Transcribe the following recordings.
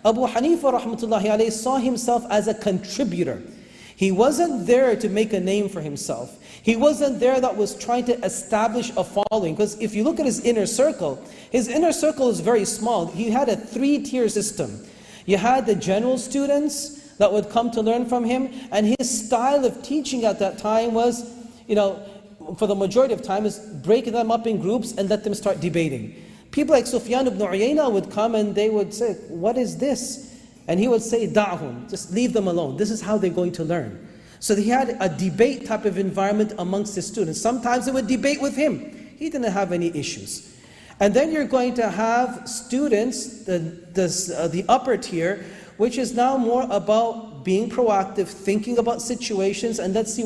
Ebu Hanife rahmatullahi alayhi saw himself as a contributor. He wasn't there to make a name for himself. He wasn't there that was trying to establish a following. Because if you look at his inner circle is very small. He had a 3-tier system. You had the general students that would come to learn from him, and his style of teaching at that time was, for the majority of time, is breaking them up in groups and let them start debating. People like Sufyan ibn Uyayna would come and they would say, what is this? And he would say, da'hum, just leave them alone. This is how they're going to learn. So he had a debate type of environment amongst his students. Sometimes they would debate with him. He didn't have any issues. And then you're going to have students, the upper tier, which is now more about being proactive, thinking about situations, and let's see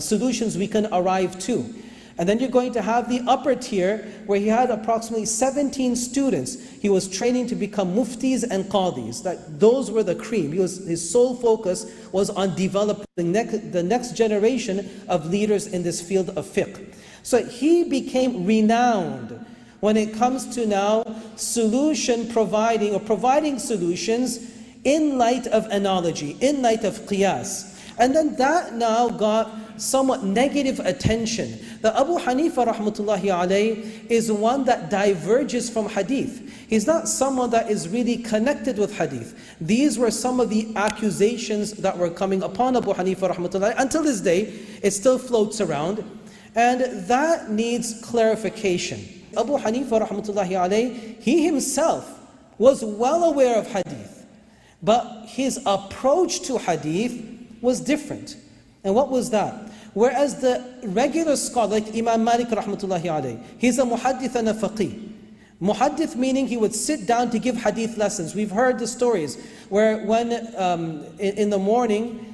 solutions we can arrive to. And then you're going to have the upper tier, where he had approximately 17 students. He was training to become muftis and qadis. Those were the cream. His sole focus was on developing the next generation of leaders in this field of fiqh. So he became renowned when it comes to now providing solutions in light of analogy, in light of qiyas. And then that now got somewhat negative attention. The Ebu Hanife rahmatullahi alayhi is one that diverges from hadith. He's not someone that is really connected with hadith. These were some of the accusations that were coming upon Ebu Hanife rahmatullahi. Until this day, it still floats around. And that needs clarification. Ebu Hanife rahmatullahi alayhi, he himself was well aware of hadith, but his approach to hadith was different. And what was that? Whereas the regular scholar, like Imam Malik rahmatullahi alayhi, he's a muhaddith and a faqih. Muhaddith meaning he would sit down to give hadith lessons. We've heard the stories where when in the morning,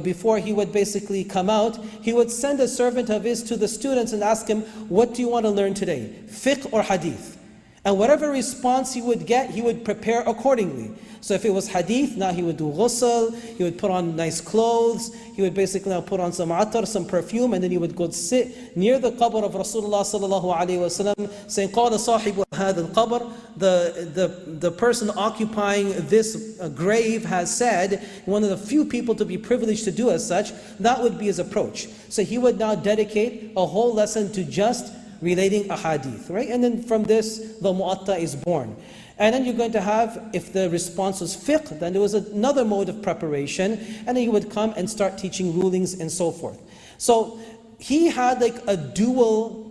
before he would basically come out, he would send a servant of his to the students and ask him, what do you want to learn today? Fiqh or hadith? And whatever response he would get, he would prepare accordingly. So if it was hadith, now he would do ghusl, he would put on nice clothes, he would basically now put on some atar, some perfume, and then he would go sit near the qabr of Rasulullah sallallahu alayhi wa sallam, saying, قَالَ صَاحِبُ هَذَا الْقَبْرِ, the person occupying this grave has said, one of the few people to be privileged to do as such. That would be his approach. So he would now dedicate a whole lesson to just relating a hadith, right? And then from this, the mu'atta is born. And then you're going to have, if the response was fiqh, then there was another mode of preparation, and then he would come and start teaching rulings and so forth. So he had like a dual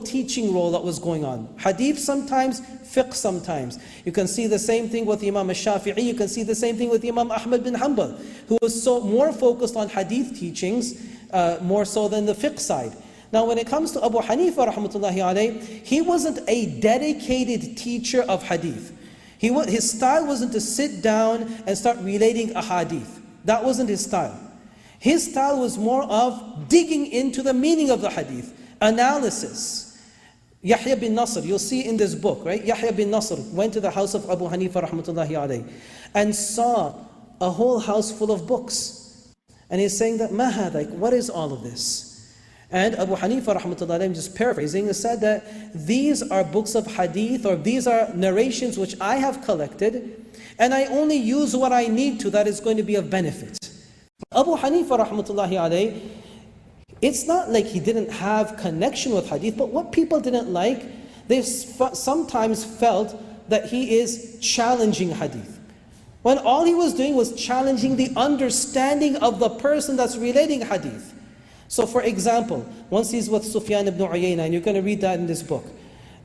teaching role that was going on. Hadith sometimes, fiqh sometimes. You can see the same thing with Imam Shafi'i, you can see the same thing with Imam Ahmad bin Hanbal, who was more focused on hadith teachings, more so than the fiqh side. Now when it comes to Ebu Hanife rahmatullahi alayhi, he wasn't a dedicated teacher of hadith. His style wasn't to sit down and start relating a hadith. That wasn't his style. His style was more of digging into the meaning of the hadith, analysis. Yahya bin Nasr, you'll see in this book, right? Yahya bin Nasr went to the house of Ebu Hanife rahmatullahi alayhi and saw a whole house full of books. And he's saying that, what is all of this? And Ebu Hanife rahmatullahi alayhi, just paraphrasing, said that these are books of hadith, or these are narrations which I have collected, and I only use what I need to that is going to be of benefit. Ebu Hanife rahmatullahi alayhi, it's not like he didn't have connection with hadith, but what people didn't like, they sometimes felt that he is challenging hadith, when all he was doing was challenging the understanding of the person that's relating hadith. So for example, once he's with Sufyan ibn Uyayna, and you're going to read that in this book.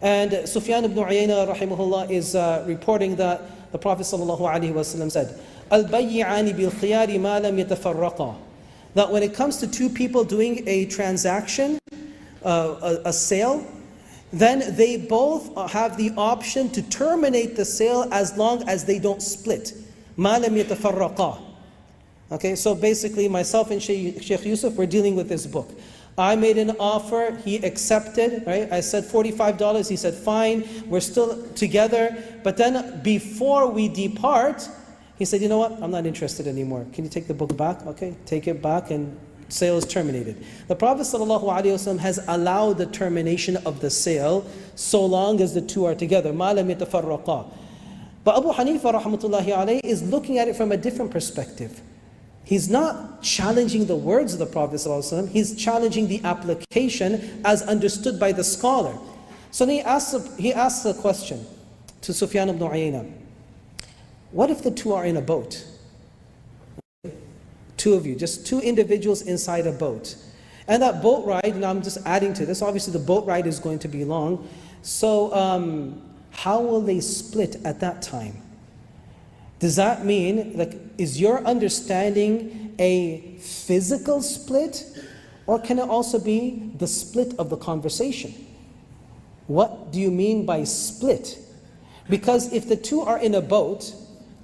And Sufyan ibn Uyayna, rahimahullah, is reporting that the Prophet sallallahu alaihi wasallam said, "Al-bayyani bil-khiyari ma lam yatafarraqa." That when it comes to two people doing a transaction, a sale, then they both have the option to terminate the sale as long as they don't split. Ma lam yatafarraqa. Okay, so basically myself and Sheikh Yusuf were dealing with this book. I made an offer, he accepted, right? I said $45, he said fine, we're still together. But then before we depart, he said, you know what, I'm not interested anymore. Can you take the book back? Okay, take it back and Sale is terminated. The Prophet ﷺ has allowed the termination of the sale so long as the two are together. مَا لَمْ يَتَفَرَّقَا. But Ebu Hanife rahmatullahi alayhi is looking at it from a different perspective. He's not challenging the words of the Prophet ﷺ, he's challenging the application as understood by the scholar. So then he asks a question to Sufyan ibn Uyayna. What if the two are in a boat? Two of you, just two individuals inside a boat. And that boat ride, and I'm just adding to this, obviously the boat ride is going to be long. So how will they split at that time? Does that mean, like, is your understanding a physical split? Or can it also be the split of the conversation? What do you mean by split? Because if the two are in a boat,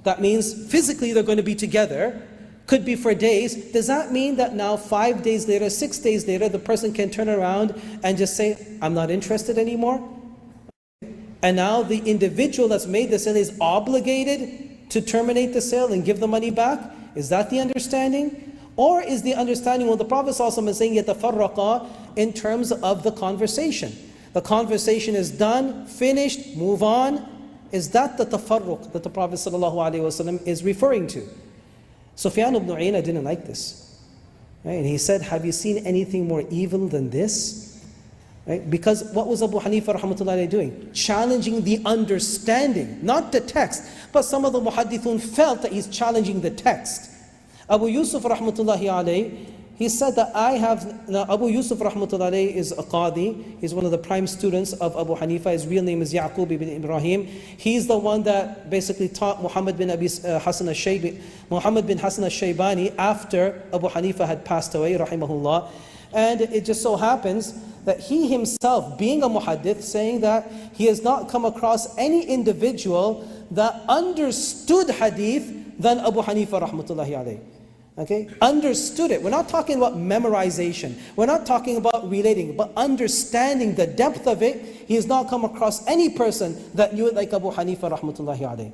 that means physically they're going to be together, could be for days. Does that mean that now 5 days later, 6 days later, the person can turn around and just say, I'm not interested anymore? And now the individual that's made the sale is obligated to terminate the sale and give the money back? Is that the understanding? Or is the understanding, well, the Prophet ﷺ is saying يَتَفَرَّقَا in terms of the conversation. The conversation is done, finished, move on. Is that the tafarruq that the Prophet ﷺ is referring to? Sufyan ibn Uyayna didn't like this. Right? And he said, have you seen anything more evil than this? Right? Because what was Ebu Hanife rahmatullahi doing? Challenging the understanding, not the text. But some of the muhaddithun felt that he's challenging the text. Abu Yusuf rahmatullahi alayhi, he said that now Abu Yusuf rahmatullahi is a qadi. He's one of the prime students of Abu Hanifa. His real name is Yaqub ibn Ibrahim. He's the one that basically taught Muhammad bin Hassan al-Shaybani after Abu Hanifa had passed away, rahimahullah. And it just so happens that he himself, being a muhaddith, saying that he has not come across any individual that understood hadith than Abu Hanifa rahmatullahi alayhi. Okay, understood it. We're not talking about memorization. We're not talking about relating, but understanding the depth of it. He has not come across any person that knew it like Abu Hanifa rahmatullahi alayhi.